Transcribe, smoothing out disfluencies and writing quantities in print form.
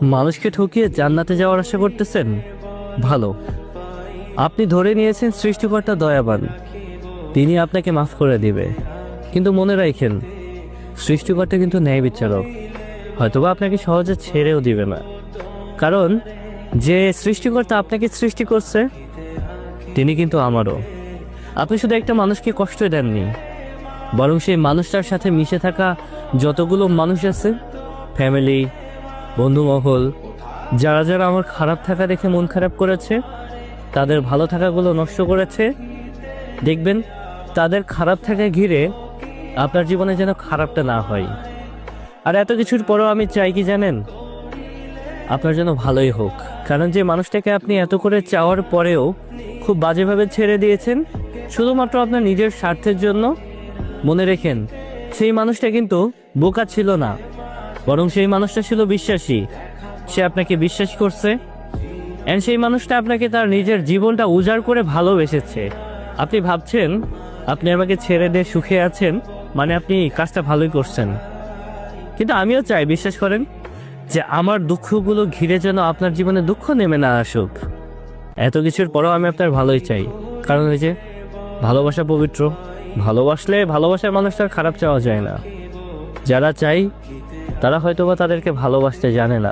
মানুষকে ঠকিয়ে জান্নাতে যাওয়ার আশা করতেছেন? ভালো, আপনি ধরে নিয়েছেন সৃষ্টিকর্তা দয়াবান, তিনি আপনাকে মাফ করে দিবে। কিন্তু মনে রাখেন, সৃষ্টিকর্তা কিন্তু ন্যায় বিচারক, হয়তোবা আপনাকে সহজে ছেড়েও দিবে না। কারণ যে সৃষ্টিকর্তা আপনাকে সৃষ্টি করছে তিনি কিন্তু আমারও। আপনি শুধু একটা মানুষকে কষ্ট দেননি, বরং সেই মানুষটার সাথে মিশে থাকা যতগুলো মানুষ আছে, ফ্যামিলি, বন্ধুমহল, যারা যারা আমার খারাপ থাকা দেখে মন খারাপ করেছে, তাদের ভালো থাকাগুলো নষ্ট করেছে, দেখবেন তাদের খারাপ থাকা ঘিরে আপনার জীবনে যেন খারাপটা না হয়। আর এত কিছুর পরেও আমি চাই কি জানেন, আপনার যেন ভালোই হোক। কারণ যে মানুষটাকে আপনি এত করে চাওয়ার পরেও খুব বাজেভাবে ছেড়ে দিয়েছেন শুধুমাত্র আপনার নিজের স্বার্থের জন্য, মনে রেখেন সেই মানুষটা কিন্তু বোকা ছিল না, বরং সেই মানুষটা ছিল বিশ্বাসী। সে আপনাকে বিশ্বাস করছে, অ্যান্ড সেই মানুষটা আপনাকে তার নিজের জীবনটা উজাড় করে ভালোবেসেছে। আপনি ভাবছেন আপনি আমাকে ছেড়ে দিয়ে সুখে আছেন, মানে আপনি কাজটা ভালোই করছেন। কিন্তু আমিও চাই, বিশ্বাস করেন, যে আমার দুঃখগুলো ঘিরে যেন আপনার জীবনে দুঃখ নেমে না আসুক। এত কিছুর পরেও আমি আপনার ভালোই চাই, কারণ ওই যে ভালোবাসা পবিত্র, ভালোবাসলে ভালোবাসার মানুষটার খারাপ চাওয়া যায় না। যারা চাই তারা হয়তোবা তাদেরকে ভালোবাসতে জানে না।